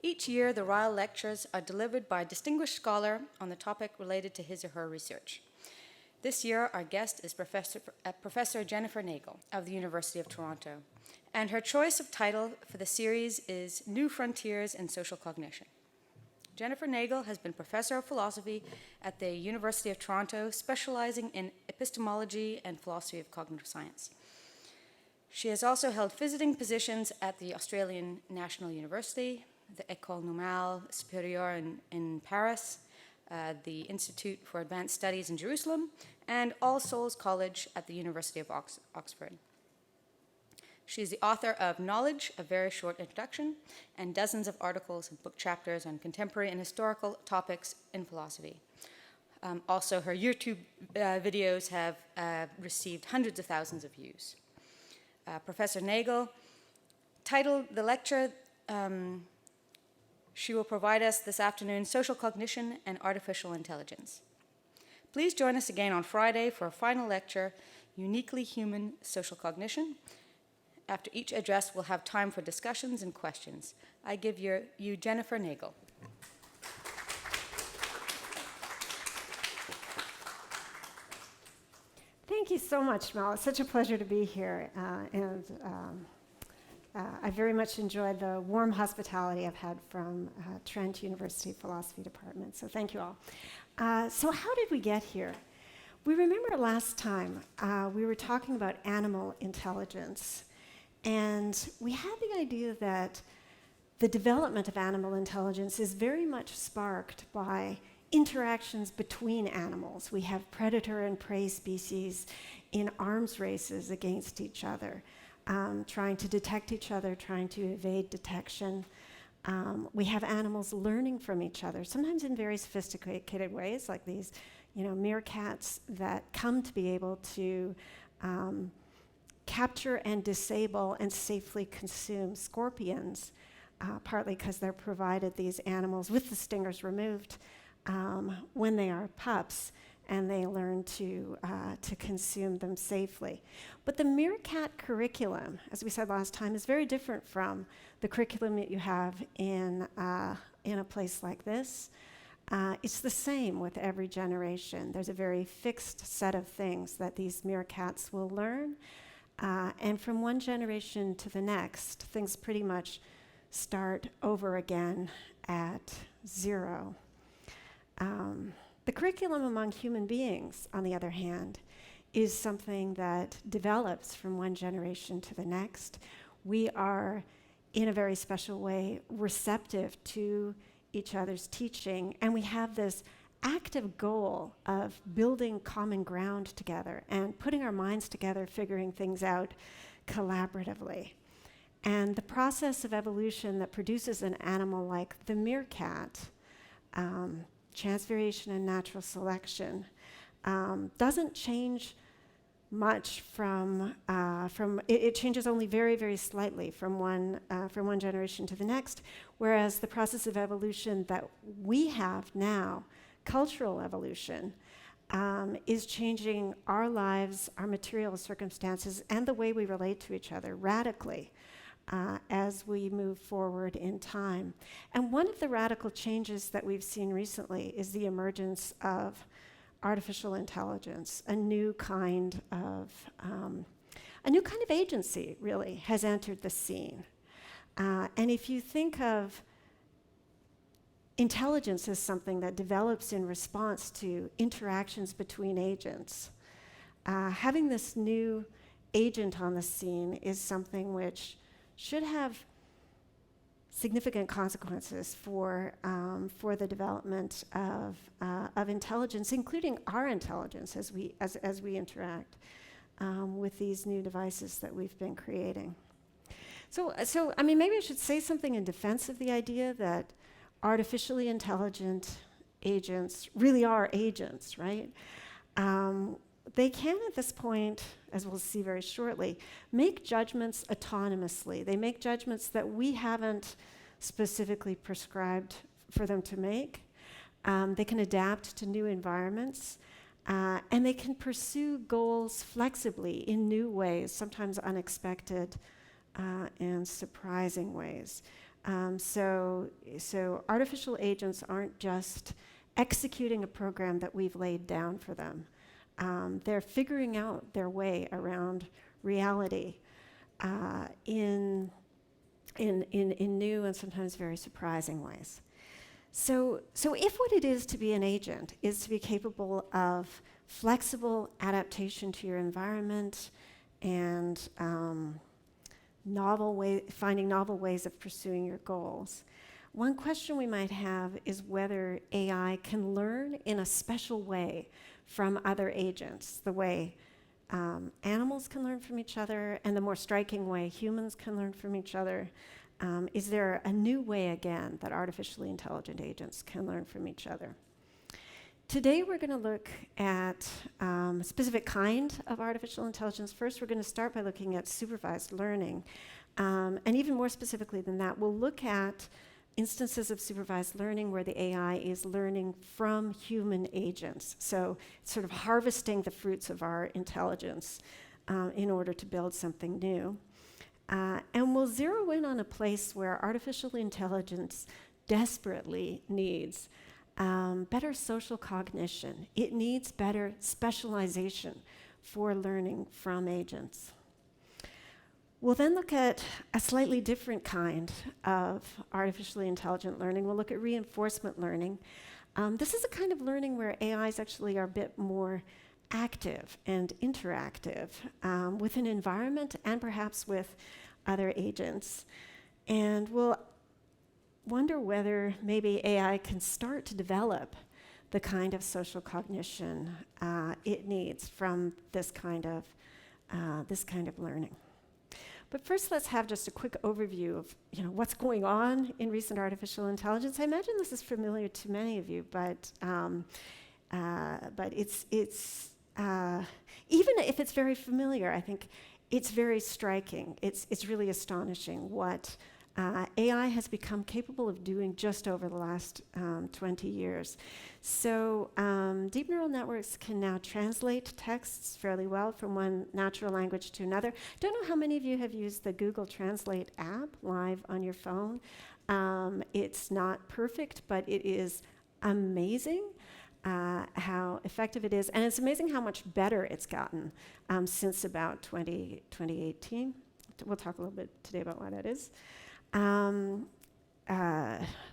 Each year, the Ryle Lectures are delivered by a distinguished scholar on the topic related to his or her research. This year, our guest is Professor Jennifer Nagel of the University of Toronto, and her choice of title for the series is New Frontiers in Social Cognition. Jennifer Nagel has been professor of philosophy at the University of Toronto, specializing in epistemology and philosophy of cognitive science. She has also held visiting positions at the Australian National University, the École Normale Supérieure in Paris, the Institute for Advanced Studies in Jerusalem, and All Souls College at the University of Oxford. She is the author of Knowledge, A Very Short Introduction, and dozens of articles and book chapters on contemporary and historical topics in philosophy. Also, her YouTube videos have received hundreds of thousands of views. Professor Nagel titled the lecture she will provide us this afternoon, Social Cognition and Artificial Intelligence. Please join us again on Friday for a final lecture, Uniquely Human Social Cognition. After each address, we'll have time for discussions and questions. I give you Jennifer Nagel. Thank you so much, Mel. It's such a pleasure to be here, I very much enjoyed the warm hospitality I've had from Trent University Philosophy Department, so thank you all. So how did we get here? We remember last time we were talking about animal intelligence, and we had the idea that the development of animal intelligence is very much sparked by interactions between animals. We have predator and prey species in arms races against each other, trying to detect each other, trying to evade detection. We have animals learning from each other, sometimes in very sophisticated ways, like these, meerkats that come to be able to capture and disable and safely consume scorpions, partly because they're provided these animals with the stingers removed when they are pups, and they learn to consume them safely. But the meerkat curriculum, as we said last time, is very different from the curriculum that you have in a place like this. It's the same with every generation. There's a very fixed set of things that these meerkats will learn, and from one generation to the next, things pretty much start over again at zero. The curriculum among human beings, on the other hand, is something that develops from one generation to the next. We are, in a very special way, receptive to each other's teaching, and we have this active goal of building common ground together and putting our minds together, figuring things out collaboratively. And the process of evolution that produces an animal like the meerkat, chance variation and natural selection, doesn't change much from it changes only very, very slightly from one generation to the next, whereas the process of evolution that we have now, cultural evolution, is changing our lives, our material circumstances, and the way we relate to each other radically. As we move forward in time. And one of the radical changes that we've seen recently is the emergence of artificial intelligence, a new kind of agency, really, has entered the scene. And if you think of intelligence as something that develops in response to interactions between agents, having this new agent on the scene is something which should have significant consequences for the development of intelligence, including our intelligence as we interact with these new devices that we've been creating. So maybe I should say something in defense of the idea that artificially intelligent agents really are agents, right? They can, at this point, as we'll see very shortly, make judgments autonomously. They make judgments that we haven't specifically prescribed for them to make. They can adapt to new environments, and they can pursue goals flexibly in new ways, sometimes unexpected and surprising ways. So artificial agents aren't just executing a program that we've laid down for them. They're figuring out their way around reality in new and sometimes very surprising ways. So if what it is to be an agent is to be capable of flexible adaptation to your environment and finding novel ways of pursuing your goals, one question we might have is whether AI can learn in a special way from other agents, the way animals can learn from each other, and the more striking way humans can learn from each other. Is there a new way, again, that artificially intelligent agents can learn from each other? Today, we're going to look at a specific kind of artificial intelligence. First, we're going to start by looking at supervised learning. And even more specifically than that, we'll look at instances of supervised learning where the AI is learning from human agents. So it's sort of harvesting the fruits of our intelligence in order to build something new. And we'll zero in on a place where artificial intelligence desperately needs better social cognition. It needs better specialization for learning from agents. We'll then look at a slightly different kind of artificially intelligent learning. We'll look at reinforcement learning. This is a kind of learning where AIs actually are a bit more active and interactive with an environment and perhaps with other agents. And we'll wonder whether maybe AI can start to develop the kind of social cognition it needs from this kind of learning. But first, let's have just a quick overview of what's going on in recent artificial intelligence. I imagine this is familiar to many of you, but it's even if it's very familiar, I think it's very striking. It's really astonishing what AI has become capable of doing just over the last 20 years. So deep neural networks can now translate texts fairly well from one natural language to another. Don't know how many of you have used the Google Translate app live on your phone. It's not perfect, but it is amazing how effective it is. And it's amazing how much better it's gotten since about 2018. We'll talk a little bit today about why that is.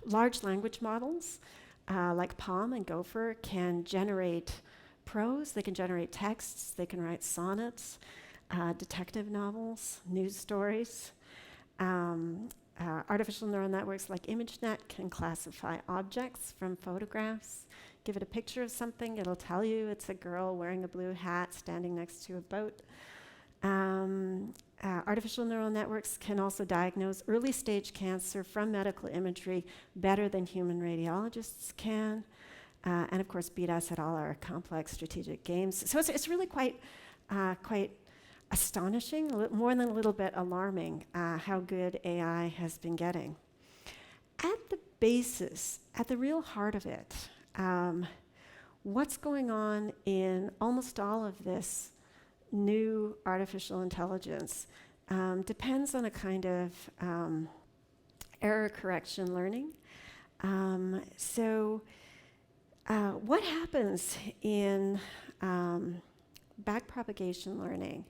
Large language models like Palm and Gopher can generate prose, they can generate texts, they can write sonnets, detective novels, news stories. Artificial neural networks like ImageNet can classify objects from photographs. Give it a picture of something, it'll tell you it's a girl wearing a blue hat standing next to a boat. Artificial neural networks can also diagnose early stage cancer from medical imagery better than human radiologists can, and of course beat us at all our complex strategic games. So it's really quite astonishing, more than a little bit alarming, how good AI has been getting. At the basis, at the real heart of it, what's going on in almost all of this new artificial intelligence depends on a kind of error correction learning. What happens in backpropagation learning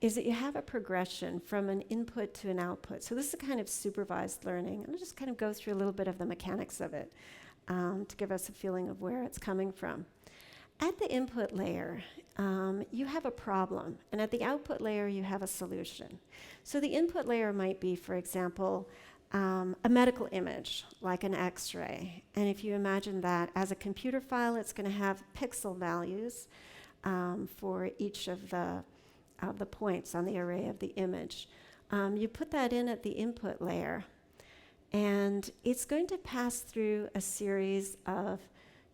is that you have a progression from an input to an output. So this is a kind of supervised learning. And I'll just kind of go through a little bit of the mechanics of it to give us a feeling of where it's coming from. At the input layer, you have a problem, and at the output layer, you have a solution. So the input layer might be, for example, a medical image, like an X-ray. And if you imagine that as a computer file, it's going to have pixel values for each of the points on the array of the image. You put that in at the input layer, and it's going to pass through a series of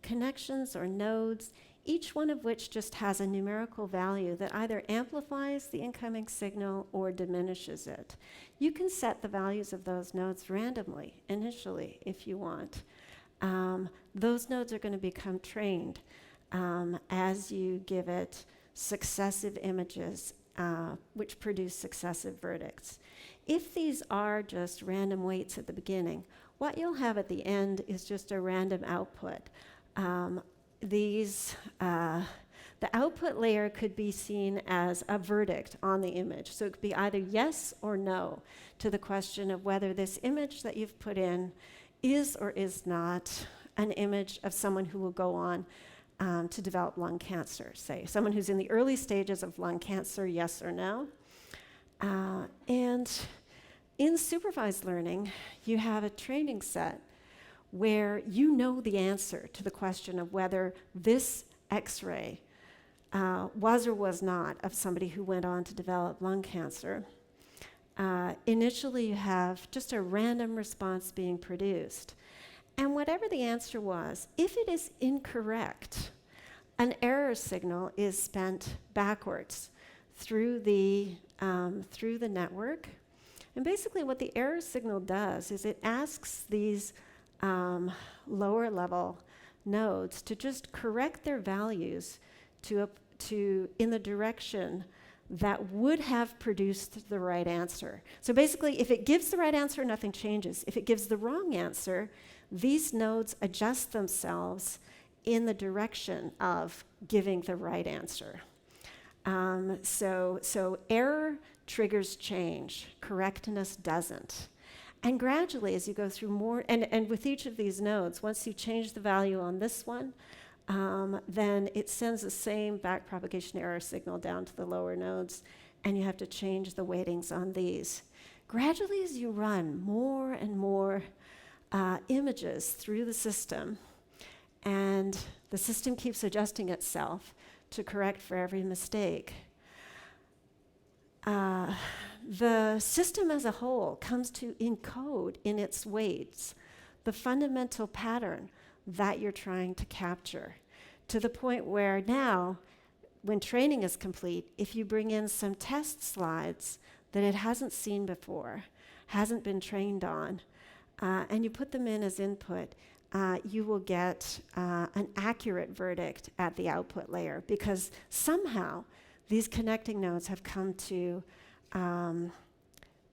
connections or nodes, each one of which just has a numerical value that either amplifies the incoming signal or diminishes it. You can set the values of those nodes randomly, initially, if you want. Those nodes are going to become trained as you give it successive images which produce successive verdicts. if these are just random weights at the beginning, what you'll have at the end is just a random output. The output layer could be seen as a verdict on the image. So it could be either yes or no to the question of whether this image that you've put in is or is not an image of someone who will go on to develop lung cancer, say. Someone who's in the early stages of lung cancer, yes or no. And in supervised learning, you have a training set where you know the answer to the question of whether this X-ray was or was not of somebody who went on to develop lung cancer. Initially, you have just a random response being produced. And whatever the answer was, if it is incorrect, an error signal is spent backwards through the network. And basically what the error signal does is it asks these lower level nodes to just correct their values to in the direction that would have produced the right answer. So basically, if it gives the right answer, nothing changes. If it gives the wrong answer, these nodes adjust themselves in the direction of giving the right answer. So error triggers change, correctness doesn't. And gradually, as you go through more, and with each of these nodes, once you change the value on this one, then it sends the same backpropagation error signal down to the lower nodes, and you have to change the weightings on these. Gradually, as you run more and more images through the system, and the system keeps adjusting itself to correct for every mistake, the system as a whole comes to encode in its weights the fundamental pattern that you're trying to capture, to the point where now, when training is complete, if you bring in some test slides that it hasn't seen before, hasn't been trained on, and you put them in as input, you will get an accurate verdict at the output layer, because somehow these connecting nodes have come to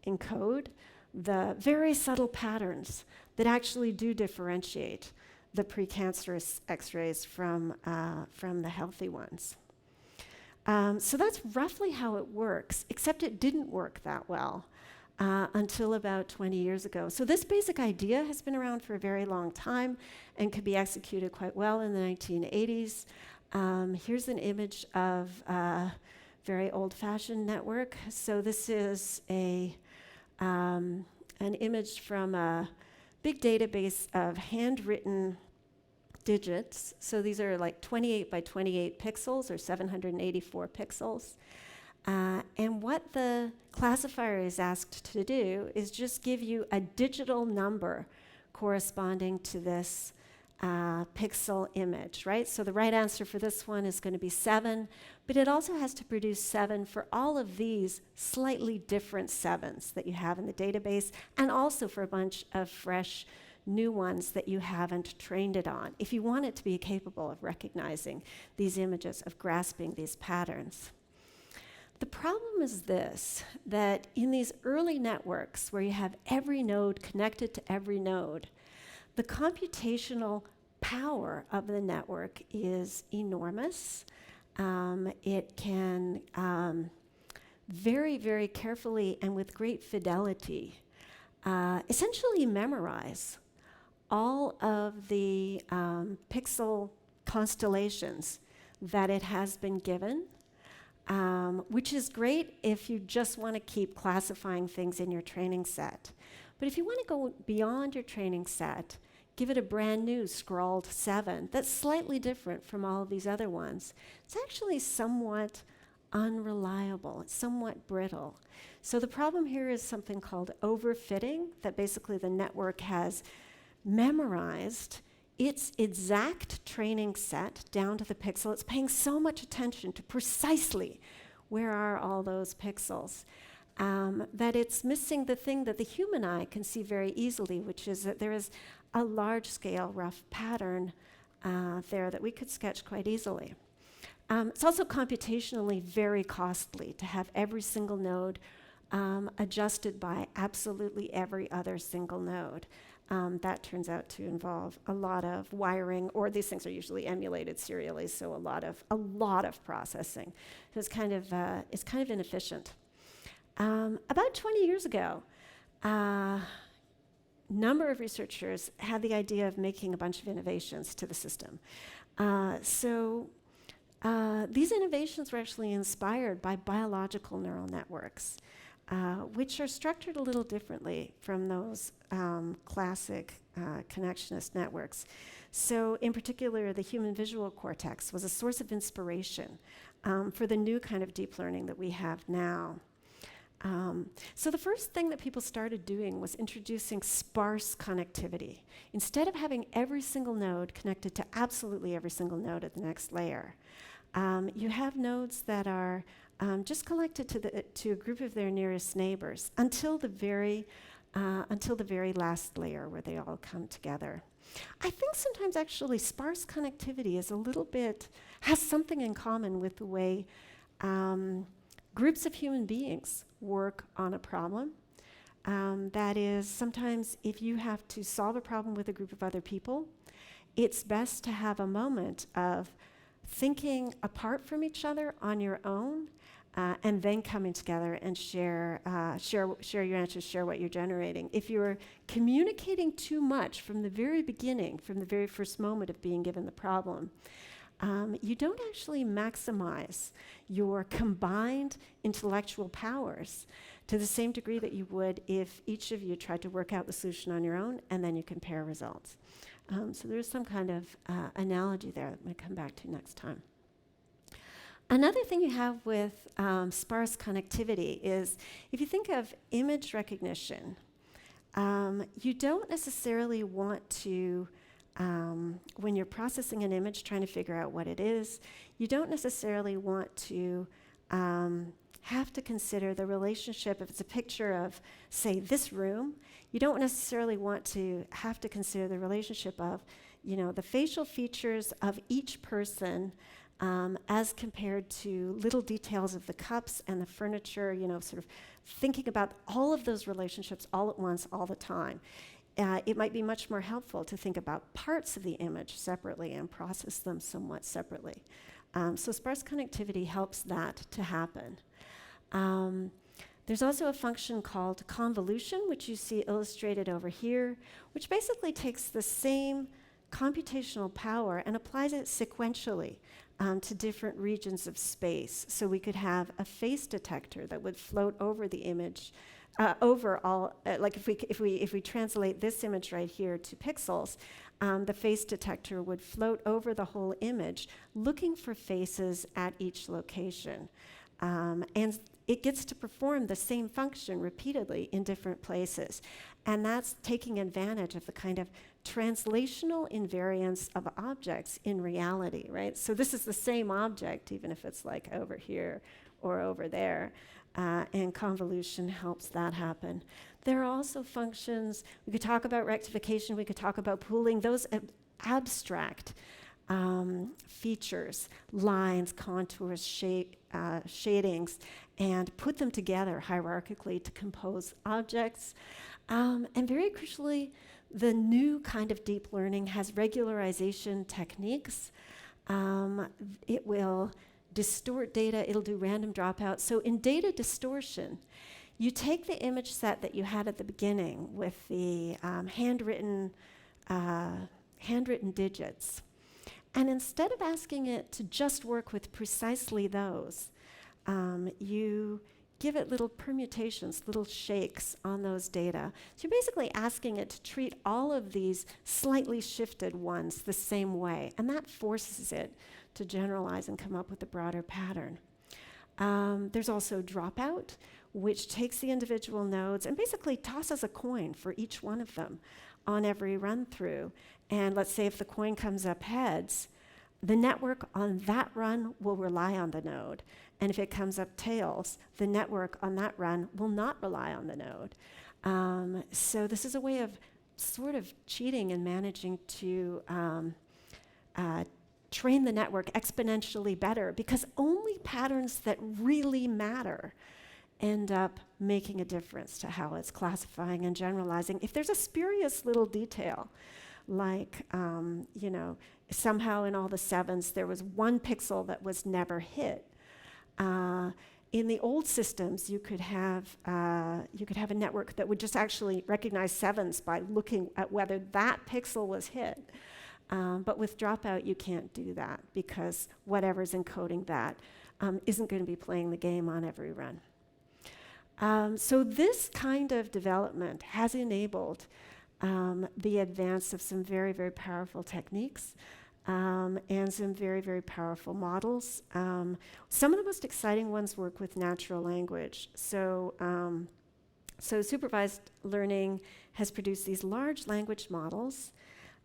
encode the very subtle patterns that actually do differentiate the precancerous X-rays from the healthy ones. So that's roughly how it works, except it didn't work that well until about 20 years ago. So this basic idea has been around for a very long time and could be executed quite well in the 1980s. Here's an image of a very old-fashioned network. So this is an image from a big database of handwritten digits. So these are like 28 by 28 pixels, or 784 pixels. And what the classifier is asked to do is just give you a digital number corresponding to this pixel image, right? So the right answer for this one is going to be 7, but it also has to produce 7 for all of these slightly different 7s that you have in the database, and also for a bunch of fresh new ones that you haven't trained it on, if you want it to be capable of recognizing these images, of grasping these patterns. The problem is this, that in these early networks where you have every node connected to every node, the computational power of the network is enormous. It can very, very carefully and with great fidelity essentially memorize all of the pixel constellations that it has been given, which is great if you just want to keep classifying things in your training set. But if you want to go beyond your training set, give it a brand new scrawled 7 that's slightly different from all of these other ones, it's actually somewhat unreliable. It's somewhat brittle. So the problem here is something called overfitting, that basically the network has memorized its exact training set down to the pixel. It's paying so much attention to precisely where are all those pixels, that it's missing the thing that the human eye can see very easily, which is that there is a large-scale rough pattern there that we could sketch quite easily. It's also computationally very costly to have every single node adjusted by absolutely every other single node. That turns out to involve a lot of wiring, or these things are usually emulated serially, so a lot of processing. So it's kind of inefficient. About 20 years ago, number of researchers had the idea of making a bunch of innovations to the system. These innovations were actually inspired by biological neural networks, which are structured a little differently from those classic connectionist networks. So in particular, the human visual cortex was a source of inspiration for the new kind of deep learning that we have now. So the first thing that people started doing was introducing sparse connectivity. Instead of having every single node connected to absolutely every single node at the next layer, you have nodes that are just connected to a group of their nearest neighbors until the very last layer where they all come together. I think sometimes actually sparse connectivity has something in common with the way groups of human beings work on a problem. That is, sometimes if you have to solve a problem with a group of other people, it's best to have a moment of thinking apart from each other on your own, and then coming together and share your answers, share what you're generating. If you're communicating too much from the very beginning, from the very first moment of being given the problem, you don't actually maximize your combined intellectual powers to the same degree that you would if each of you tried to work out the solution on your own and then you compare results. So there's some kind of analogy there that I'm going to come back to next time. Another thing you have with sparse connectivity is if you think of image recognition, you don't necessarily want to, when you're processing an image, trying to figure out what it is, you don't necessarily want to have to consider the relationship. If it's a picture of, say, this room, you don't necessarily want to have to consider the relationship of, the facial features of each person as compared to little details of the cups and the furniture, sort of thinking about all of those relationships all at once, all the time. It might be much more helpful to think about parts of the image separately and process them somewhat separately. So sparse connectivity helps that to happen. There's also a function called convolution, which you see illustrated over here, which basically takes the same computational power and applies it sequentially to different regions of space. So we could have a face detector that would float over the image, over all, like if we translate this image right here to pixels, the face detector would float over the whole image, looking for faces at each location. And it gets to perform the same function repeatedly in different places. And that's taking advantage of the kind of translational invariance of objects in reality, right? So this is the same object, even if it's like over here or over there. And convolution helps that happen. There are also functions, we could talk about rectification, we could talk about pooling, those abstract features, lines, contours, shadings, and put them together hierarchically to compose objects. And very crucially, the new kind of deep learning has regularization techniques. It will distort data, it'll do random dropouts. So in data distortion, you take the image set that you had at the beginning with the handwritten digits, and instead of asking it to just work with precisely those, you give it little permutations, little shakes on those data. So you're basically asking it to treat all of these slightly shifted ones the same way, and that forces it to generalize and come up with a broader pattern. There's also dropout, which takes the individual nodes and basically tosses a coin for each one of them on every run through. And let's say if the coin comes up heads, the network on that run will rely on the node. And if it comes up tails, the network on that run will not rely on the node. So this is a way of sort of cheating and managing to train the network exponentially better, because only patterns that really matter end up making a difference to how it's classifying and generalizing. If there's a spurious little detail, like, somehow in all the 7s there was one pixel that was never hit. In the old systems, you could have a network that would just actually recognize 7s by looking at whether that pixel was hit. But with dropout, you can't do that because whatever's encoding that isn't going to be playing the game on every run. So this kind of development has enabled the advance of some very, very powerful techniques and some very, very powerful models. Some of the most exciting ones work with natural language. So supervised learning has produced these large language models.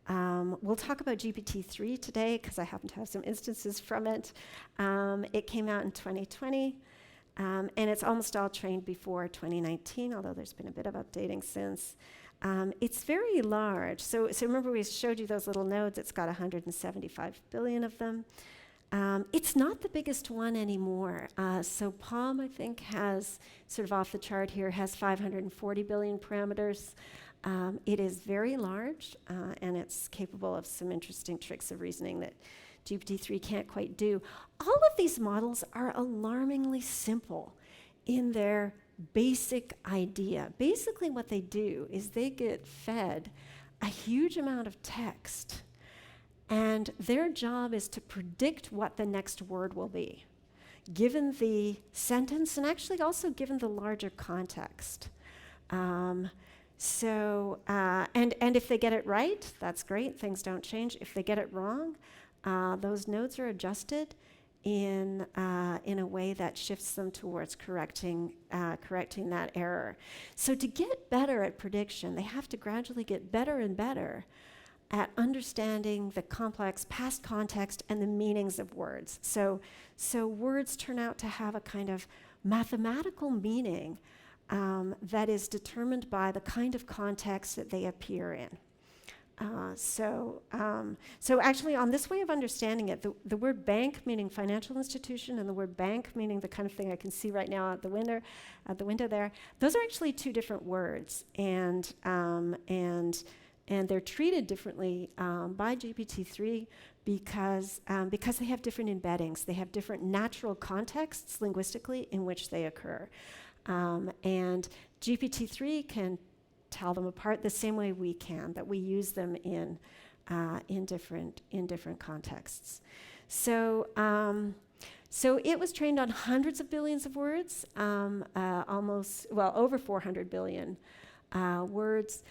We'll talk about GPT-3 today because I happen to have some instances from it. It came out in 2020. And it's almost all trained before 2019, although there's been a bit of updating since. It's very large. So remember we showed you those little nodes. It's got 175 billion of them. It's not the biggest one anymore. So Palm, I think, has, sort of off the chart here, has 540 billion parameters. It is very large, and it's capable of some interesting tricks of reasoning that GPT-3 can't quite do. All of these models are alarmingly simple in their basic idea. Basically what they do is they get fed a huge amount of text, and their job is to predict what the next word will be, given the sentence and actually also given the larger context. And if they get it right, that's great, things don't change. If they get it wrong, those nodes are adjusted in a way that shifts them towards correcting that error. So to get better at prediction, they have to gradually get better and better at understanding the complex past context and the meanings of words. So words turn out to have a kind of mathematical meaning that is determined by the kind of context that they appear in. So actually, on this way of understanding it, the word bank, meaning financial institution, and the word bank, meaning the kind of thing I can see right now at the window there, those are actually two different words, and they're treated differently by GPT-3 because they have different embeddings. They have different natural contexts linguistically in which they occur, and GPT-3 can tell them apart the same way we can, that we use them in different contexts. So it was trained on hundreds of billions of words, over 400 billion words,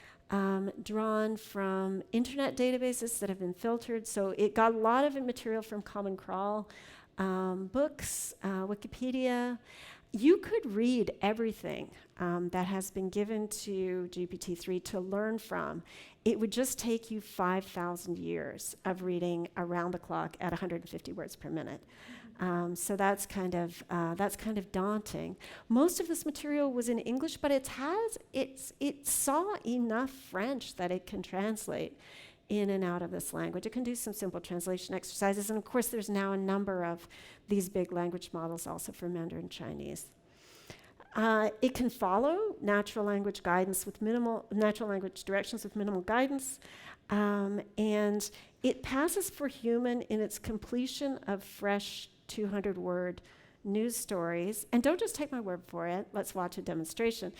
drawn from internet databases that have been filtered. So it got a lot of material from Common Crawl, books, Wikipedia. You could read everything that has been given to GPT-3 to learn from. It would just take you 5,000 years of reading around the clock at 150 words per minute. So that's kind of daunting. Most of this material was in English, but it saw enough French that it can translate in and out of this language. It can do some simple translation exercises, and of course there's now a number of these big language models also for Mandarin Chinese. It can follow natural language directions with minimal guidance, and it passes for human in its completion of fresh 200-word news stories. And don't just take my word for it. Let's watch a demonstration.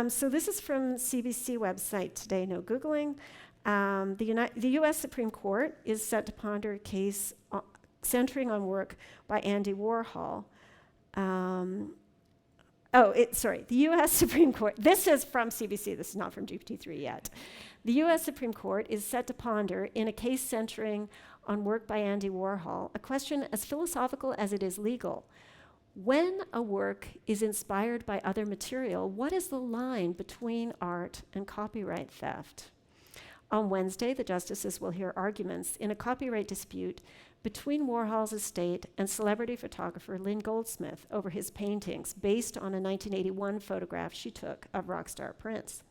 So this is from CBC website today, no Googling. The U.S. Supreme Court is set to ponder a case centering on work by Andy Warhol. The U.S. Supreme Court, this is from CBC, this is not from GPT-3 yet. The U.S. Supreme Court is set to ponder, in a case centering on work by Andy Warhol, a question as philosophical as it is legal. When a work is inspired by other material, what is the line between art and copyright theft? On Wednesday, the justices will hear arguments in a copyright dispute between Warhol's estate and celebrity photographer Lynn Goldsmith over his paintings based on a 1981 photograph she took of rock star Prince.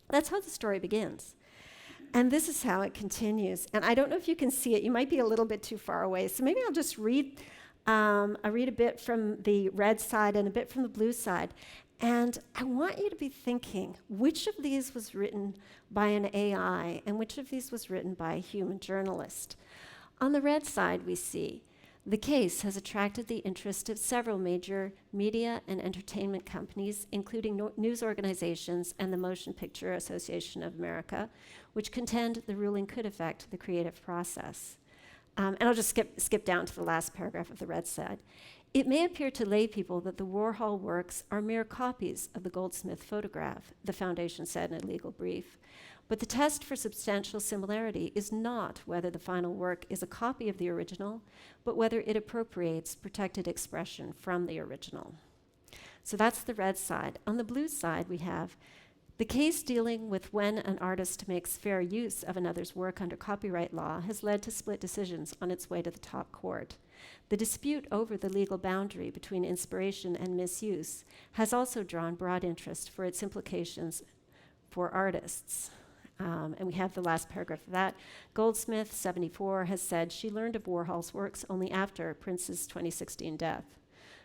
That's how the story begins. And this is how it continues. And I don't know if you can see it. You might be a little bit too far away. So maybe I'll just read I read a bit from the red side and a bit from the blue side. And I want you to be thinking, which of these was written by an AI and which of these was written by a human journalist? On the red side, we see the case has attracted the interest of several major media and entertainment companies, including news organizations and the Motion Picture Association of America, which contend the ruling could affect the creative process. And I'll just skip down to the last paragraph of the red side. It may appear to lay people that the Warhol works are mere copies of the Goldsmith photograph, the Foundation said in a legal brief. But the test for substantial similarity is not whether the final work is a copy of the original, but whether it appropriates protected expression from the original. So that's the red side. On the blue side, we have the case dealing with when an artist makes fair use of another's work under copyright law has led to split decisions on its way to the top court. The dispute over the legal boundary between inspiration and misuse has also drawn broad interest for its implications for artists. And we have the last paragraph of that. Goldsmith, 74, has said she learned of Warhol's works only after Prince's 2016 death.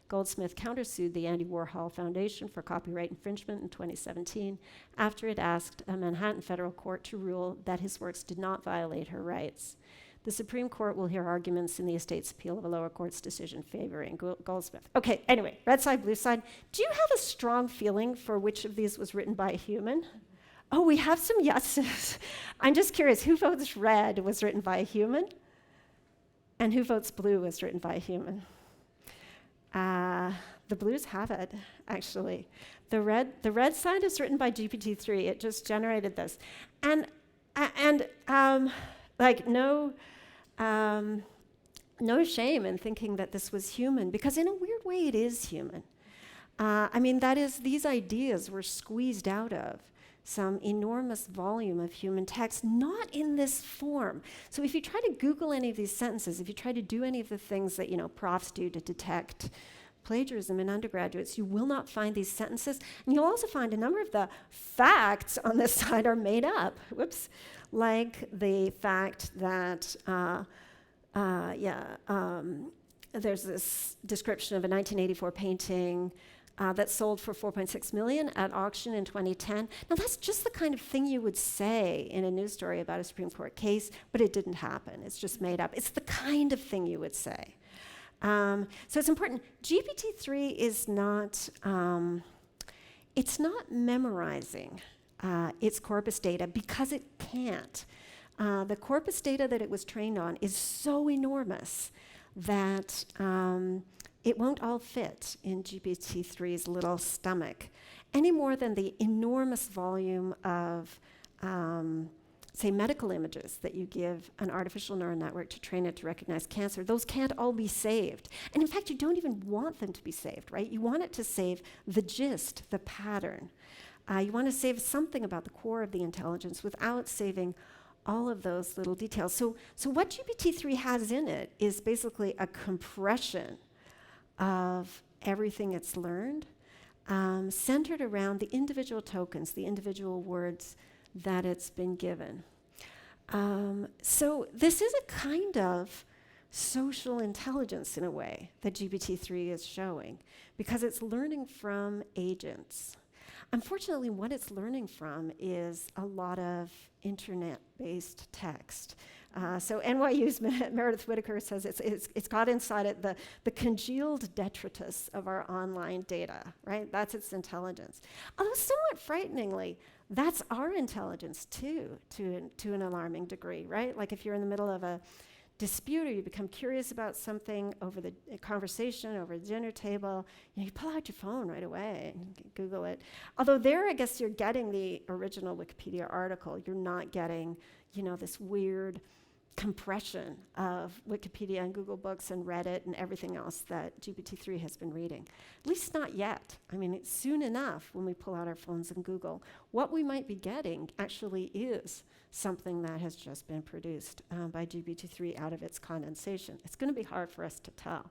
Goldsmith countersued the Andy Warhol Foundation for copyright infringement in 2017 after it asked a Manhattan federal court to rule that his works did not violate her rights. The Supreme Court will hear arguments in the estate's appeal of a lower court's decision favoring Goldsmith. Okay, anyway, red side, blue side. Do you have a strong feeling for which of these was written by a human? Oh, we have some yeses. I'm just curious, who votes red was written by a human? And who votes blue was written by a human? The blues have it, actually. The red side is written by GPT-3. It just generated this. And no shame in thinking that this was human, because in a weird way it is human. That is, these ideas were squeezed out of some enormous volume of human text, not in this form. So if you try to Google any of these sentences, if you try to do any of the things that profs do to detect plagiarism in undergraduates, you will not find these sentences. And you'll also find a number of the facts on this side are made up. Whoops. Like the fact that, there's this description of a 1984 painting that sold for $4.6 million at auction in 2010. Now, that's just the kind of thing you would say in a news story about a Supreme Court case, but it didn't happen. It's just made up. It's the kind of thing you would say. So it's important. GPT-3 is not, it's not memorizing its corpus data because it can't. The corpus data that it was trained on is so enormous that it won't all fit in GPT-3's little stomach, any more than the enormous volume of, say, medical images that you give an artificial neural network to train it to recognize cancer. Those can't all be saved. And in fact, you don't even want them to be saved, right? You want it to save the gist, the pattern. You want to save something about the core of the intelligence without saving all of those little details. So what GPT-3 has in it is basically a compression of everything it's learned, centered around the individual tokens, the individual words that it's been given. So this is a kind of social intelligence in a way that GPT-3 is showing, because it's learning from agents. Unfortunately, what it's learning from is a lot of internet-based text. So NYU's Meredith Whitaker says it's got inside it the congealed detritus of our online data, right? That's its intelligence. Although somewhat frighteningly, that's our intelligence too, to an alarming degree, right? Like if you're in the middle of a dispute or you become curious about something over the conversation, over the dinner table, you pull out your phone right away and Google it. Although there, I guess you're getting the original Wikipedia article. You're not getting, this weird compression of Wikipedia and Google Books and Reddit and everything else that GPT-3 has been reading. At least not yet. It's soon enough when we pull out our phones and Google. What we might be getting actually is something that has just been produced by GPT-3 out of its condensation. It's going to be hard for us to tell.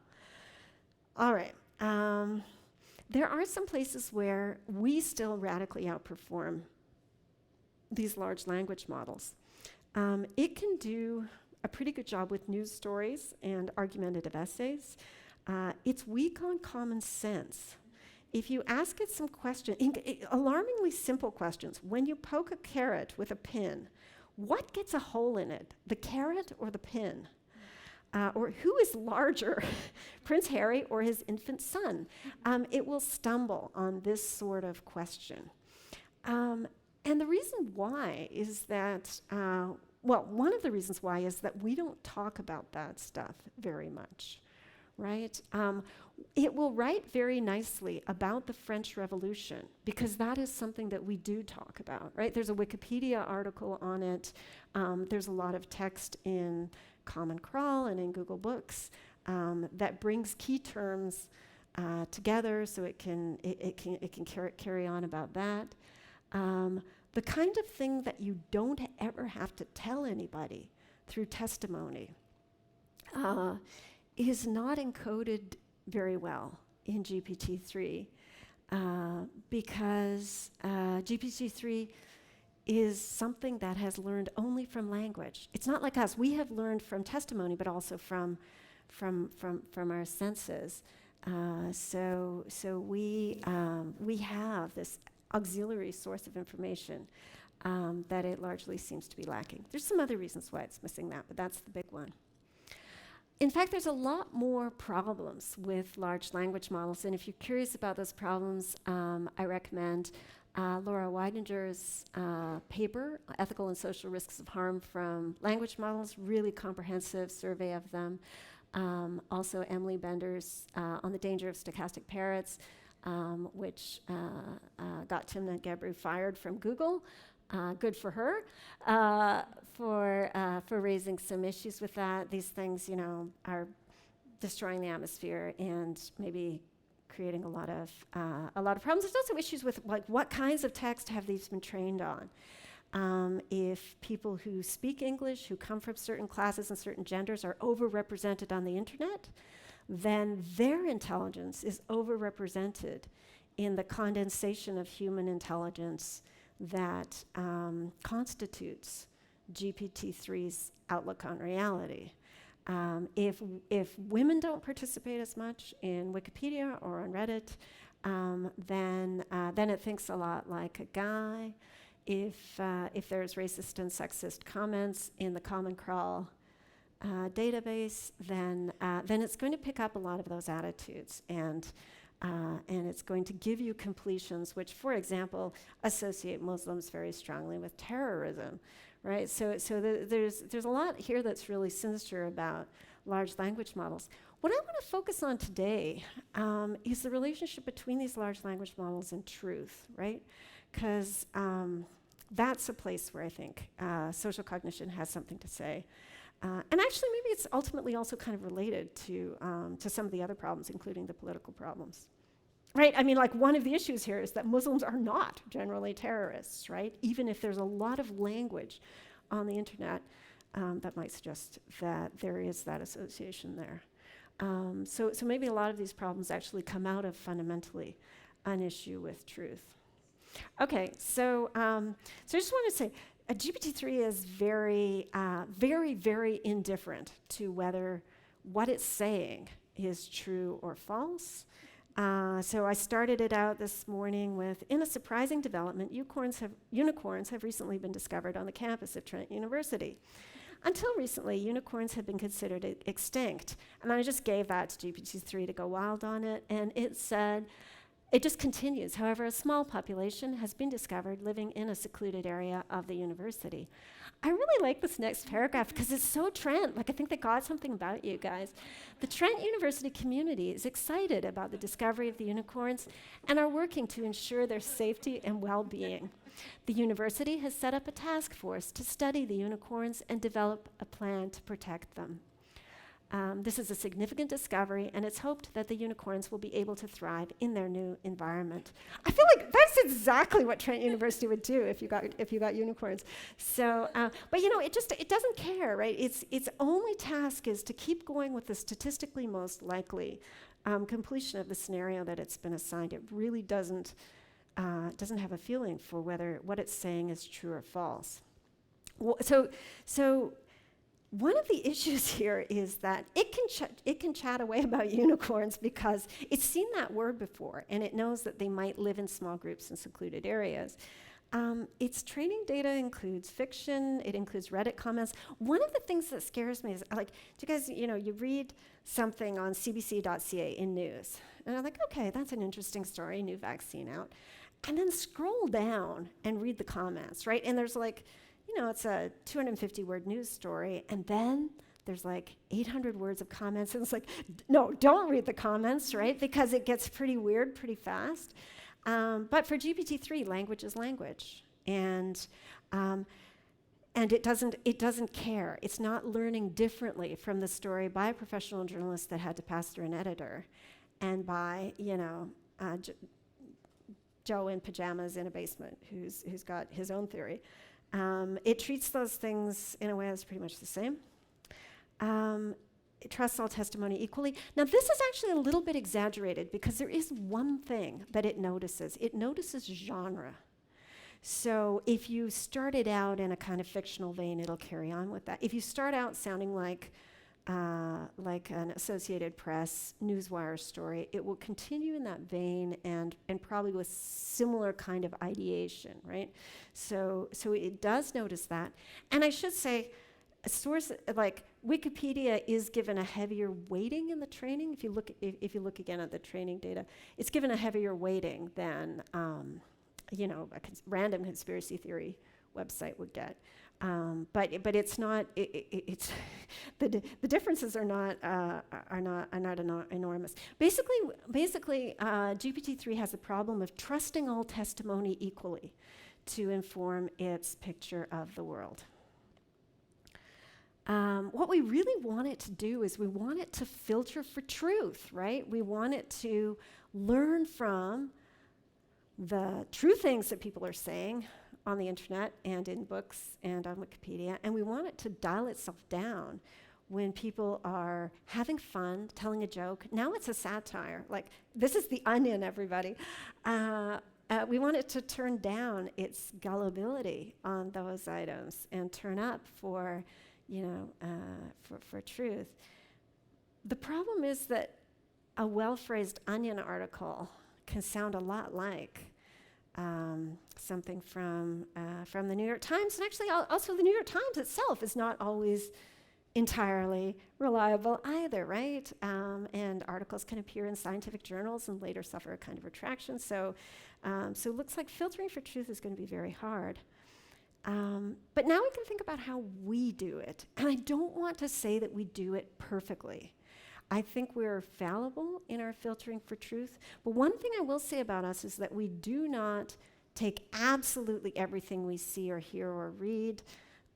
All right. There are some places where we still radically outperform these large language models. It can do a pretty good job with news stories and argumentative essays. It's weak on common sense. If you ask it some questions, alarmingly simple questions, when you poke a carrot with a pin, what gets a hole in it, the carrot or the pin? Or who is larger, Prince Harry or his infant son? It will stumble on this sort of question. And the reason why is that, one of the reasons why is that we don't talk about that stuff very much, right? It will write very nicely about the French Revolution because that is something that we do talk about, right? There's a Wikipedia article on it. There's a lot of text in Common Crawl and in Google Books that brings key terms together so it can carry on about that. The kind of thing that you don't ever have to tell anybody through testimony is not encoded very well in GPT-3 because GPT-3 is something that has learned only from language. It's not like us. We have learned from testimony, but also from our senses. So we have this auxiliary source of information that it largely seems to be lacking. There's some other reasons why it's missing that, but that's the big one. In fact, there's a lot more problems with large language models, and if you're curious about those problems, I recommend Laura Weidinger's paper, Ethical and Social Risks of Harm from Language Models, really comprehensive survey of them. Also Emily Bender's On the Danger of Stochastic Parrots, which got Timnit Gebru fired from Google. Good for her for raising some issues with that. These things, are destroying the atmosphere and maybe creating a lot of problems. There's also issues with what kinds of text have these been trained on. If people who speak English, who come from certain classes and certain genders, are overrepresented on the internet, then their intelligence is overrepresented in the condensation of human intelligence that constitutes GPT-3's outlook on reality. If women don't participate as much in Wikipedia or on Reddit, then it thinks a lot like a guy. If there's racist and sexist comments in the Common Crawl database, then it's going to pick up a lot of those attitudes, and it's going to give you completions which, for example, associate Muslims very strongly with terrorism, right? So there's a lot here that's really sinister about large language models. What I want to focus on today is the relationship between these large language models and truth, right? Because that's a place where I think social cognition has something to say. And actually, maybe it's ultimately also kind of related to some of the other problems, including the political problems. Right? I mean, one of the issues here is that Muslims are not generally terrorists, right? Even if there's a lot of language on the internet that might suggest that there is that association there. So maybe a lot of these problems actually come out of fundamentally an issue with truth. Okay, so I just want to say, GPT-3 is very, very indifferent to whether what it's saying is true or false. So I started it out this morning with, in a surprising development, unicorns have recently been discovered on the campus of Trent University. Until recently, unicorns had been considered extinct. And then I just gave that to GPT-3 to go wild on it, and it said, it just continues. However, a small population has been discovered living in a secluded area of the university. I really like this next paragraph because it's so Trent. I think they got something about you guys. The Trent University community is excited about the discovery of the unicorns and are working to ensure their safety and well-being. The university has set up a task force to study the unicorns and develop a plan to protect them. This is a significant discovery, and it's hoped that the unicorns will be able to thrive in their new environment. I feel like that's exactly what Trent University would do if you got unicorns. So, but it doesn't care, right? Its only task is to keep going with the statistically most likely completion of the scenario that it's been assigned. It really doesn't have a feeling for whether what it's saying is true or false. So One of the issues here is that it can chat away about unicorns because it's seen that word before, and it knows that they might live in small groups in secluded areas. Its training data includes fiction, it includes Reddit comments. One of the things that scares me is, like, do you guys, you read something on cbc.ca in news, and I'm like, okay, that's an interesting story, new vaccine out. And then scroll down and read the comments, right? And there's like, it's a 250-word news story, and then there's like 800 words of comments, and it's like, no, don't read the comments, right? Because it gets pretty weird pretty fast. But for GPT-3, language is language, and it doesn't care. It's not learning differently from the story by a professional journalist that had to pass through an editor, and by Joe in pajamas in a basement who's got his own theory. It treats those things in a way that's pretty much the same. It trusts all testimony equally. Now, this is actually a little bit exaggerated because there is one thing that it notices. It notices genre. So if you started out in a kind of fictional vein, it'll carry on with that. If you start out sounding like an Associated Press newswire story, it will continue in that vein and probably with similar kind of ideation, right? So it does notice that. And I should say, a source like Wikipedia is given a heavier weighting in the training. If you look again at the training data, it's given a heavier weighting than random conspiracy theory website would get. But it's not. It's the differences are not enormous. Basically, GPT-3 has the problem of trusting all testimony equally to inform its picture of the world. What we really want it to do is we want it to filter for truth, right? We want it to learn from the true things that people are saying on the internet and in books and on Wikipedia, and we want it to dial itself down when people are having fun, telling a joke. Now it's a satire. Like, this is The Onion, everybody. We want it to turn down its gullibility on those items and turn up for truth. The problem is that a well-phrased Onion article can sound a lot like something from the New York Times, and actually also the New York Times itself is not always entirely reliable either, right? And articles can appear in scientific journals and later suffer a kind of retraction. So it looks like filtering for truth is going to be very hard. But now we can think about how we do it. And I don't want to say that we do it perfectly. I think we're fallible in our filtering for truth. But one thing I will say about us is that we do not take absolutely everything we see or hear or read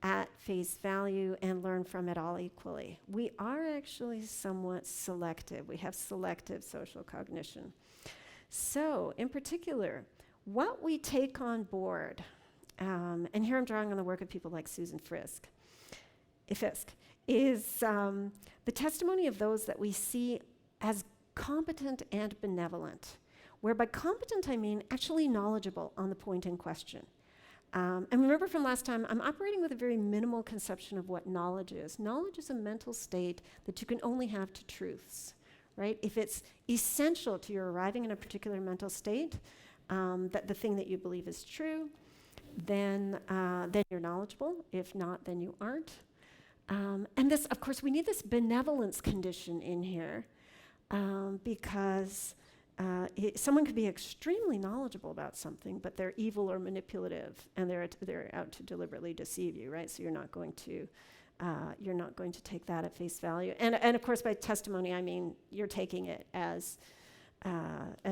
at face value and learn from it all equally. We are actually somewhat selective. We have selective social cognition. So, in particular, what we take on board, and here I'm drawing on the work of people like Susan Fisk, is the testimony of those that we see as competent and benevolent, where by competent I mean actually knowledgeable on the point in question. And remember from last time, I'm operating with a very minimal conception of what knowledge is. Knowledge is a mental state that you can only have to truths, right? If it's essential to your arriving in a particular mental state, that the thing that you believe is true, then you're knowledgeable. If not, then you aren't. And this, of course, we need this benevolence condition in here because someone could be extremely knowledgeable about something, but they're evil or manipulative, and they're out to deliberately deceive you, right? So you're not going to take that at face value. And of course, by testimony, I mean you're taking it as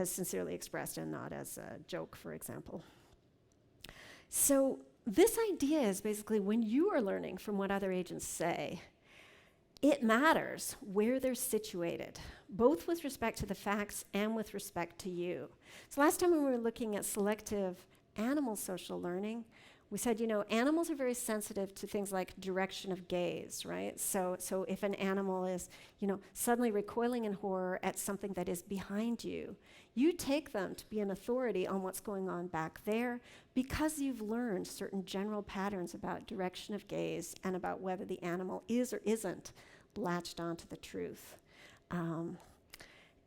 sincerely expressed and not as a joke, for example. So this idea is basically when you are learning from what other agents say, it matters where they're situated, both with respect to the facts and with respect to you. So last time when we were looking at selective animal social learning, We said, animals are very sensitive to things like direction of gaze, right? So if an animal is, suddenly recoiling in horror at something that is behind you, you take them to be an authority on what's going on back there because you've learned certain general patterns about direction of gaze and about whether the animal is or isn't latched onto the truth.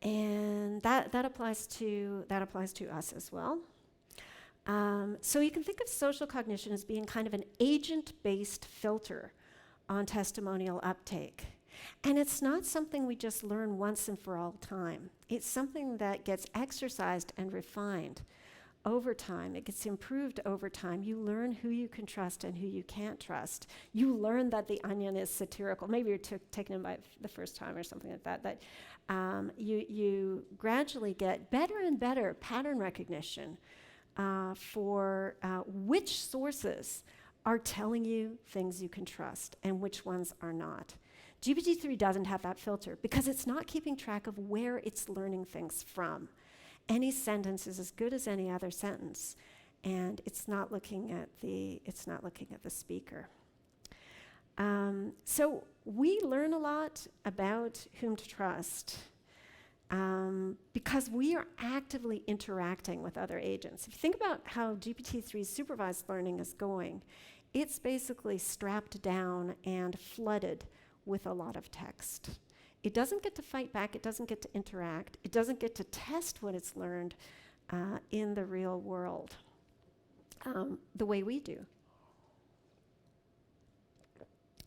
And that applies to us as well. So you can think of social cognition as being kind of an agent-based filter on testimonial uptake. And it's not something we just learn once and for all time. It's something that gets exercised and refined over time. It gets improved over time. You learn who you can trust and who you can't trust. You learn that the onion is satirical. Maybe you're taken in by the first time or something like that. You gradually get better and better pattern recognition for which sources are telling you things you can trust and which ones are not. GPT-3 doesn't have that filter because it's not keeping track of where it's learning things from. Any sentence is as good as any other sentence, and it's not looking at the speaker. So we learn a lot about whom to trust because we are actively interacting with other agents. If you think about how GPT-3's supervised learning is going, it's basically strapped down and flooded with a lot of text. It doesn't get to fight back, it doesn't get to interact, it doesn't get to test what it's learned in the real world the way we do.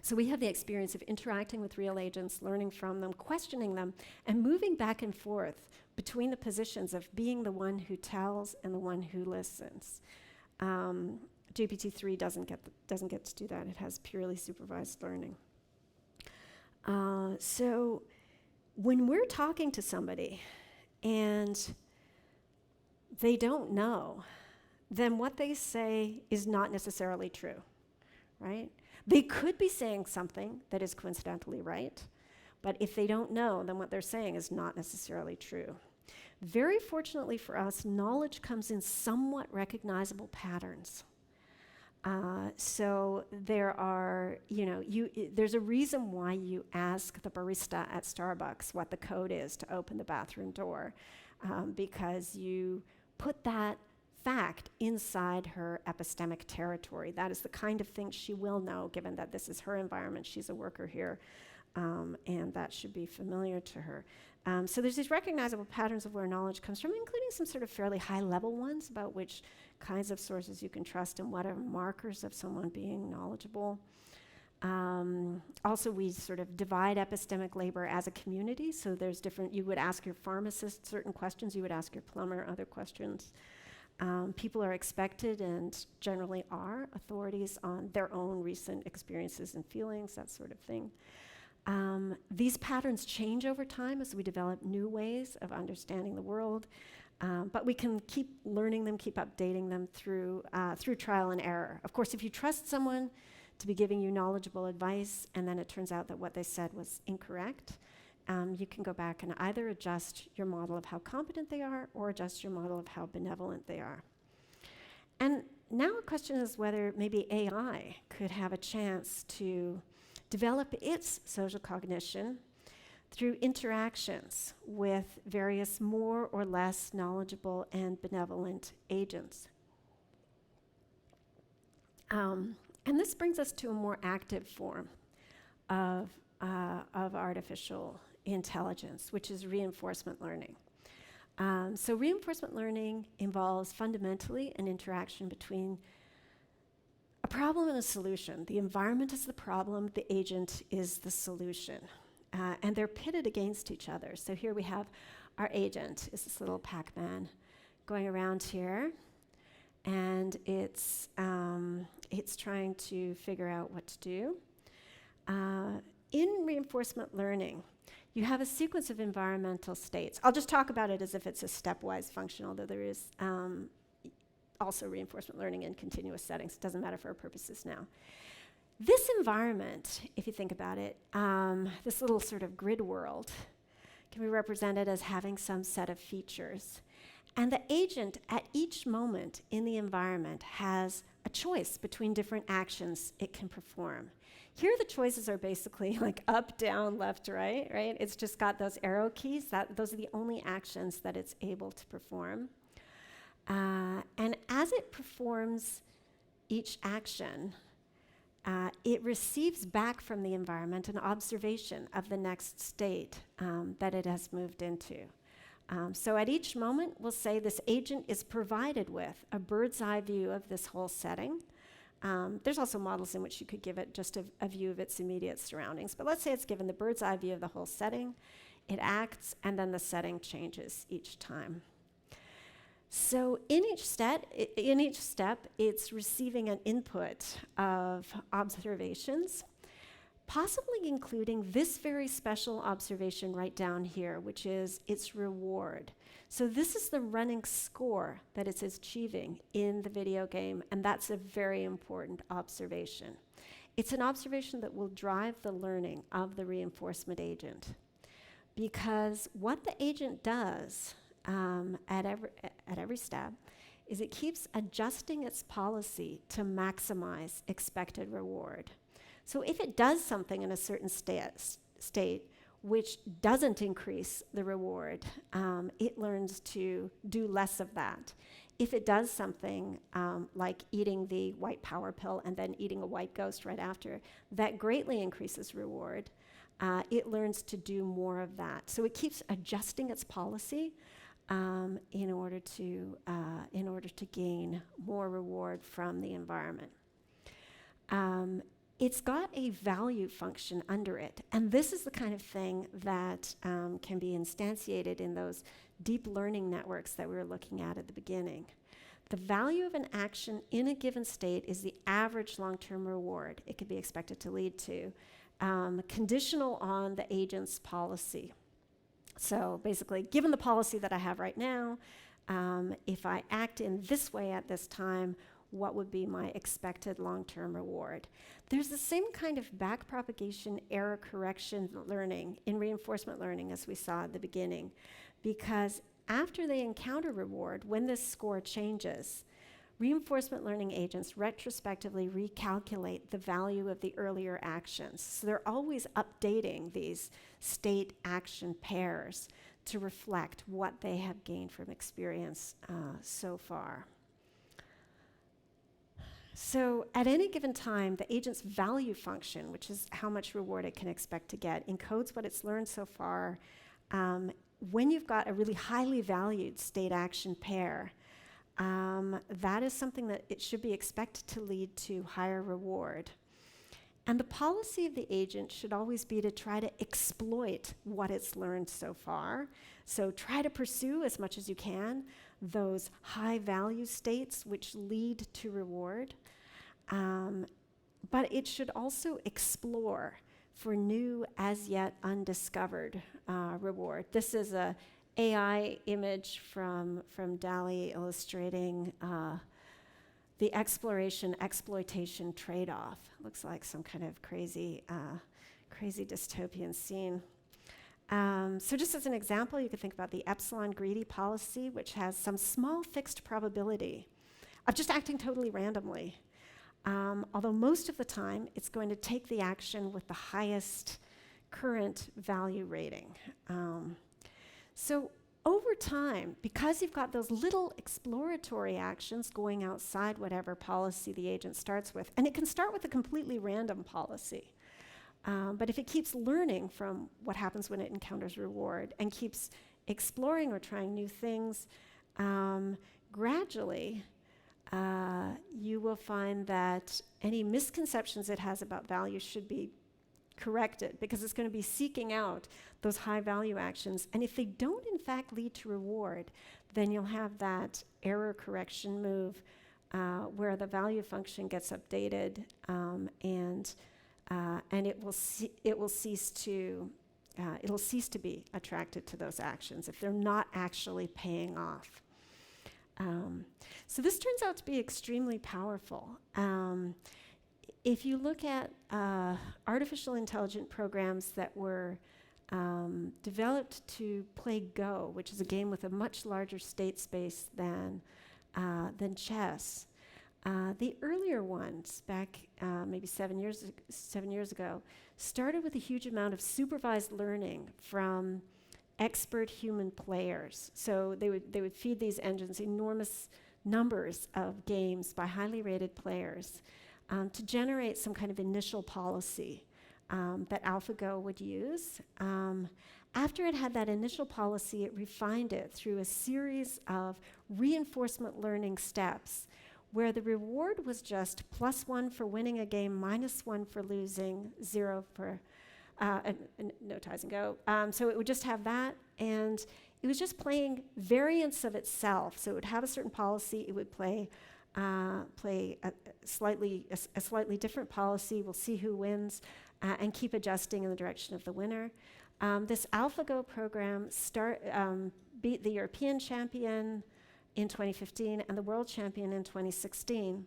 So we have the experience of interacting with real agents, learning from them, questioning them, and moving back and forth between the positions of being the one who tells and the one who listens. GPT-3 doesn't get to do that. It has purely supervised learning. So when we're talking to somebody and they don't know, then what they say is not necessarily true, right? They could be saying something that is coincidentally right, but if they don't know, then what they're saying is not necessarily true. Very fortunately for us, knowledge comes in somewhat recognizable patterns. So there are, there's a reason why you ask the barista at Starbucks what the code is to open the bathroom door, because you put that fact inside her epistemic territory. That is the kind of thing she will know, given that this is her environment. She's a worker here, and that should be familiar to her. So there's these recognizable patterns of where knowledge comes from, including some sort of fairly high-level ones about which kinds of sources you can trust and what are markers of someone being knowledgeable. Also, we sort of divide epistemic labor as a community. So there's different, you would ask your pharmacist certain questions, you would ask your plumber other questions. People are expected and generally are authorities on their own recent experiences and feelings, that sort of thing. These patterns change over time as we develop new ways of understanding the world, but we can keep learning them, keep updating them through trial and error. Of course, if you trust someone to be giving you knowledgeable advice and then it turns out that what they said was incorrect, you can go back and either adjust your model of how competent they are or adjust your model of how benevolent they are. And now a question is whether maybe AI could have a chance to develop its social cognition through interactions with various more or less knowledgeable and benevolent agents. And this brings us to a more active form of artificial intelligence, which is reinforcement learning. So reinforcement learning involves fundamentally an interaction between a problem and a solution. The environment is the problem, the agent is the solution. And they're pitted against each other. So here we have our agent, is this little Pac-Man going around here, and it's trying to figure out what to do. In reinforcement learning, you have a sequence of environmental states. I'll just talk about it as if it's a stepwise function, although there is also reinforcement learning in continuous settings. It doesn't matter for our purposes now. This environment, if you think about it, this little sort of grid world, can be represented as having some set of features. And the agent at each moment in the environment has a choice between different actions it can perform. Here the choices are basically like up, down, left, right? It's just got those arrow keys. Those are the only actions that it's able to perform. And as it performs each action, it receives back from the environment an observation of the next state that it has moved into. So at each moment, we'll say this agent is provided with a bird's eye view of this whole setting. There's also models in which you could give it just a view of its immediate surroundings. But let's say it's given the bird's eye view of the whole setting. It acts, and then the setting changes each time. So in each step, it's receiving an input of observations, possibly including this very special observation right down here, which is its reward. So this is the running score that it's achieving in the video game, and that's a very important observation. It's an observation that will drive the learning of the reinforcement agent, because what the agent does at every step is it keeps adjusting its policy to maximize expected reward. So if it does something in a certain state which doesn't increase the reward, it learns to do less of that. If it does something like eating the white power pill and then eating a white ghost right after, that greatly increases reward, it learns to do more of that. So it keeps adjusting its policy in order to gain more reward from the environment. It's got a value function under it, and this is the kind of thing that can be instantiated in those deep learning networks that we were looking at the beginning. The value of an action in a given state is the average long-term reward it could be expected to lead to, conditional on the agent's policy. So basically, given the policy that I have right now, if I act in this way at this time, what would be my expected long-term reward? There's the same kind of backpropagation error correction learning in reinforcement learning as we saw at the beginning, because after they encounter reward, when this score changes, reinforcement learning agents retrospectively recalculate the value of the earlier actions. So they're always updating these state action pairs to reflect what they have gained from experience so far. So at any given time, the agent's value function, which is how much reward it can expect to get, encodes what it's learned so far. When you've got a really highly valued state action pair, that is something that it should be expected to lead to higher reward. And the policy of the agent should always be to try to exploit what it's learned so far. So try to pursue as much as you can those high value states which lead to reward. But it should also explore for new, as yet undiscovered reward. This is a AI image from DALL-E illustrating the exploration-exploitation trade-off. Looks like some kind of crazy dystopian scene. So just as an example, you could think about the epsilon greedy policy, which has some small fixed probability of just acting totally randomly. Although most of the time, it's going to take the action with the highest current value rating. So over time, because you've got those little exploratory actions going outside whatever policy the agent starts with, and it can start with a completely random policy, but if it keeps learning from what happens when it encounters reward and keeps exploring or trying new things, gradually you will find that any misconceptions it has about value should be corrected, because it's going to be seeking out those high value actions. And if they don't in fact lead to reward, then you'll have that error correction move where the value function gets updated and it will cease to be attracted to those actions if they're not actually paying off. So this turns out to be extremely powerful. If you look at artificial intelligent programs that were developed to play Go, which is a game with a much larger state space than chess, The earlier ones, back maybe 7 years ago, started with a huge amount of supervised learning from expert human players. So they would feed these engines enormous numbers of games by highly rated players to generate some kind of initial policy that AlphaGo would use. After it had that initial policy, it refined it through a series of reinforcement learning steps where the reward was just +1 for winning a game, -1 for losing, 0 for no ties and go. So it would just have that, and it was just playing variants of itself. So it would have a certain policy, it would play a slightly different policy. We'll see who wins, and keep adjusting in the direction of the winner. This AlphaGo program beat the European champion in 2015 and the world champion in 2016.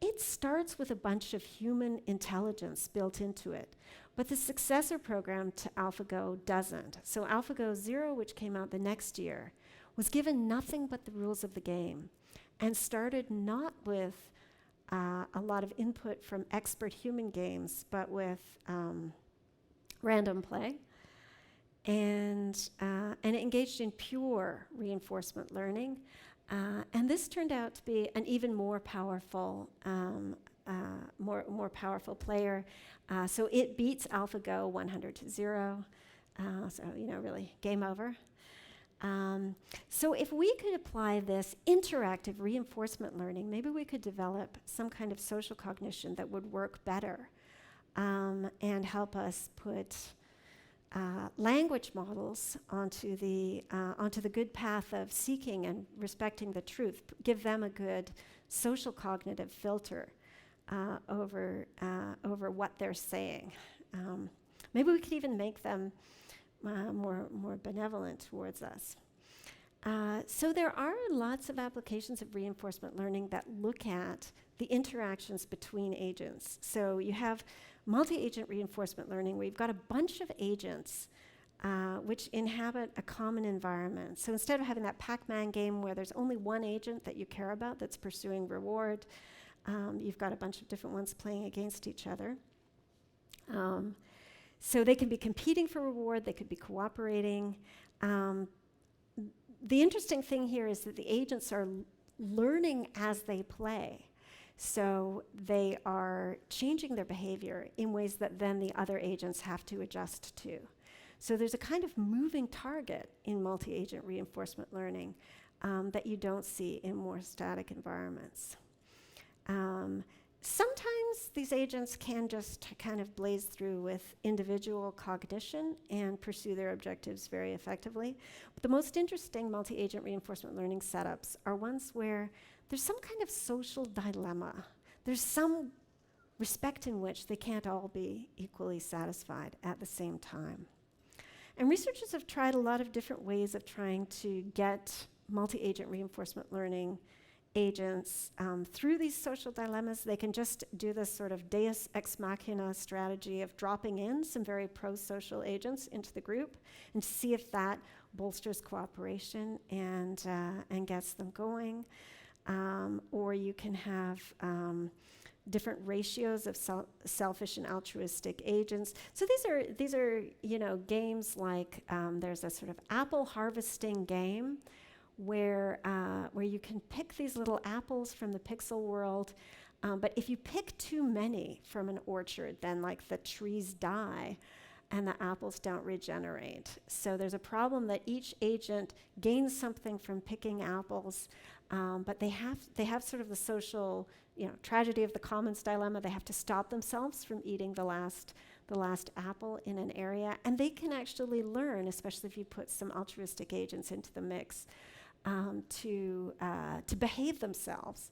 It starts with a bunch of human intelligence built into it, but the successor program to AlphaGo doesn't. So AlphaGo 0, which came out the next year, was given nothing but the rules of the game and started not with a lot of input from expert human games, but with random play. And it engaged in pure reinforcement learning. And this turned out to be an even more powerful player. So it beats AlphaGo 100-0. So, really game over. So if we could apply this interactive reinforcement learning, maybe we could develop some kind of social cognition that would work better and help us put language models onto the good path of seeking and respecting the truth, give them a good social cognitive filter over what they're saying. Maybe we could even make them more benevolent towards us. So there are lots of applications of reinforcement learning that look at the interactions between agents. So you have multi-agent reinforcement learning where you've got a bunch of agents which inhabit a common environment. So instead of having that Pac-Man game where there's only one agent that you care about that's pursuing reward, you've got a bunch of different ones playing against each other. So they can be competing for reward, they could be cooperating. The interesting thing here is that the agents are learning as they play. So they are changing their behavior in ways that then the other agents have to adjust to. So there's a kind of moving target in multi-agent reinforcement learning that you don't see in more static environments. Sometimes these agents can just kind of blaze through with individual cognition and pursue their objectives very effectively. But the most interesting multi-agent reinforcement learning setups are ones where there's some kind of social dilemma. There's some respect in which they can't all be equally satisfied at the same time. And researchers have tried a lot of different ways of trying to get multi-agent reinforcement learning agents through these social dilemmas. They can just do this sort of deus ex machina strategy of dropping in some very pro-social agents into the group and see if that bolsters cooperation and gets them going. Or you can have different ratios of selfish and altruistic agents. So these are games like there's a sort of apple harvesting game where you can pick these little apples from the pixel world, but if you pick too many from an orchard, then like the trees die and the apples don't regenerate. So there's a problem that each agent gains something from picking apples, but they have sort of the social tragedy of the commons dilemma. They have to stop themselves from eating the last apple in an area, and they can actually learn, especially if you put some altruistic agents into the mix, to behave themselves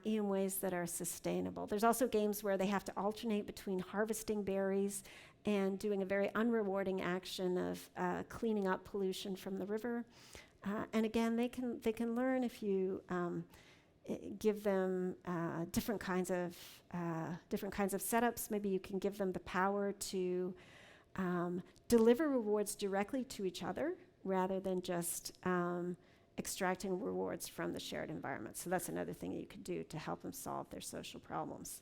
in ways that are sustainable. There's also games where they have to alternate between harvesting berries and doing a very unrewarding action of cleaning up pollution from the river. And again, they can learn if you give them different kinds of setups. Maybe you can give them the power to deliver rewards directly to each other rather than just extracting rewards from the shared environment. So that's another thing you could do to help them solve their social problems.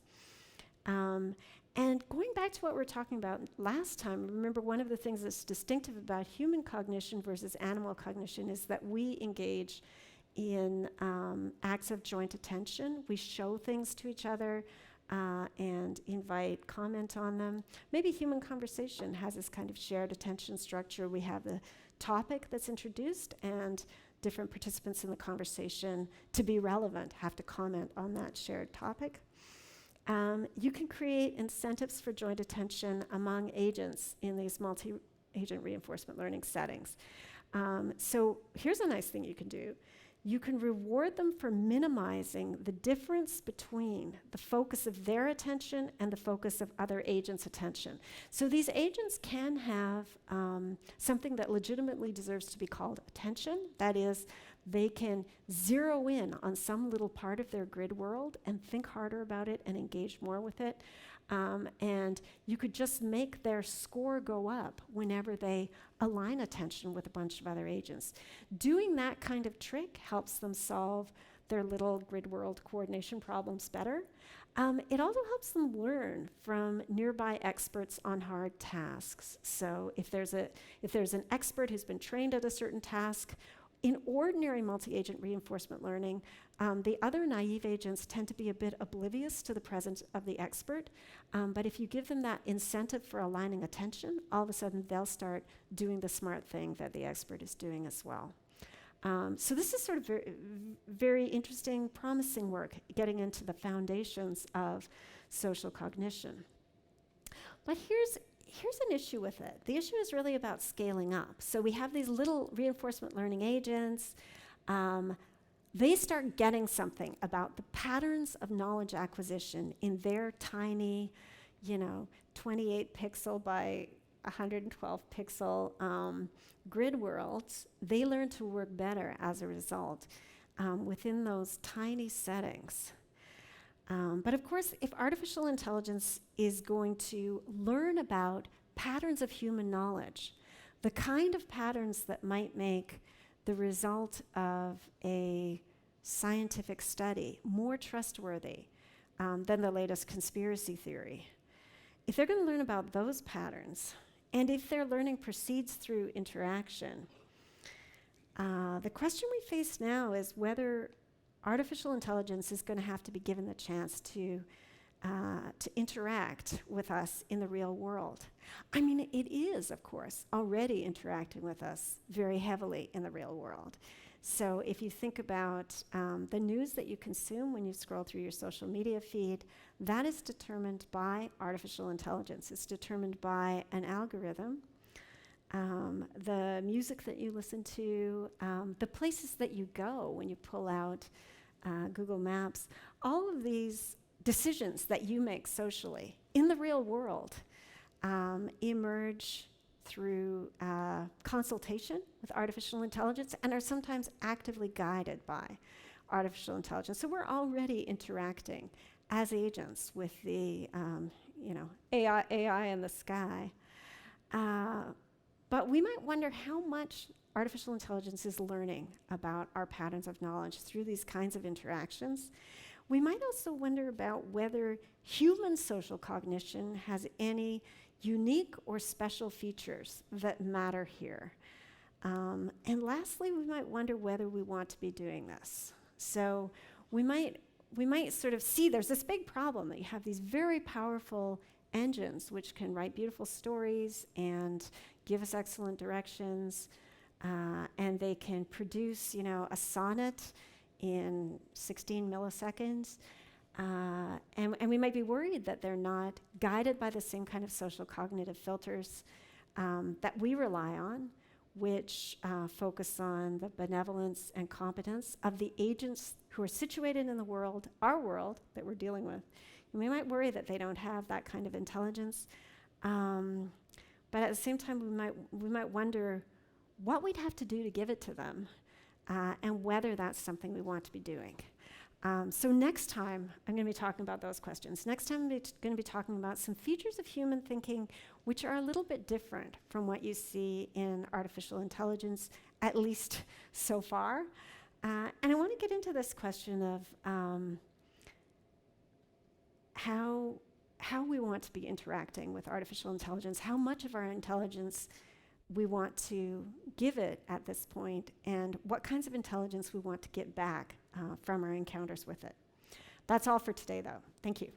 And going back to what we were talking about last time, remember one of the things that's distinctive about human cognition versus animal cognition is that we engage in acts of joint attention. We show things to each other and invite comment on them. Maybe human conversation has this kind of shared attention structure. We have the topic that's introduced, and different participants in the conversation, to be relevant, have to comment on that shared topic. You can create incentives for joint attention among agents in these multi-agent reinforcement learning settings. So here's a nice thing you can do. You can reward them for minimizing the difference between the focus of their attention and the focus of other agents' attention. So these agents can have something that legitimately deserves to be called attention. That is, they can zero in on some little part of their grid world and think harder about it and engage more with it. And you could just make their score go up whenever they align attention with a bunch of other agents. Doing that kind of trick helps them solve their little grid world coordination problems better. It also helps them learn from nearby experts on hard tasks. So if there's an expert who's been trained at a certain task, in ordinary multi-agent reinforcement learning, the other naive agents tend to be a bit oblivious to the presence of the expert. But if you give them that incentive for aligning attention, all of a sudden they'll start doing the smart thing that the expert is doing as well. So this is sort of very interesting, promising work, getting into the foundations of social cognition. But here's an issue with it. The issue is really about scaling up. So we have these little reinforcement learning agents. They start getting something about the patterns of knowledge acquisition in their tiny, 28 pixel by 112 pixel grid worlds. They learn to work better as a result within those tiny settings. But of course, if artificial intelligence is going to learn about patterns of human knowledge, the kind of patterns that might make the result of a scientific study more trustworthy than the latest conspiracy theory, if they're going to learn about those patterns, and if their learning proceeds through interaction, the question we face now is whether artificial intelligence is going to have to be given the chance to interact with us in the real world. I mean, it is, of course, already interacting with us very heavily in the real world. So if you think about the news that you consume when you scroll through your social media feed, that is determined by artificial intelligence. It's determined by an algorithm. The music that you listen to, the places that you go when you pull out Google Maps, all of these decisions that you make socially in the real world emerge through consultation with artificial intelligence and are sometimes actively guided by artificial intelligence. So we're already interacting as agents with the AI in the sky. But we might wonder how much artificial intelligence is learning about our patterns of knowledge through these kinds of interactions. We might also wonder about whether human social cognition has any unique or special features that matter here. And lastly, we might wonder whether we want to be doing this. So we might sort of see there's this big problem that you have these very powerful engines which can write beautiful stories and give us excellent directions, and they can produce, a sonnet in 16 milliseconds. And we might be worried that they're not guided by the same kind of social cognitive filters that we rely on, which focus on the benevolence and competence of the agents who are situated in the world, our world, that we're dealing with. And we might worry that they don't have that kind of intelligence. But at the same time, we might wonder what we'd have to do to give it to them, and whether that's something we want to be doing. So next time, I'm going to be talking about those questions. Next time, I'm going to be talking about some features of human thinking which are a little bit different from what you see in artificial intelligence at least so far. And I want to get into this question of how we want to be interacting with artificial intelligence, how much of our intelligence we want to give it at this point, and what kinds of intelligence we want to get back from our encounters with it. That's all for today, though. Thank you.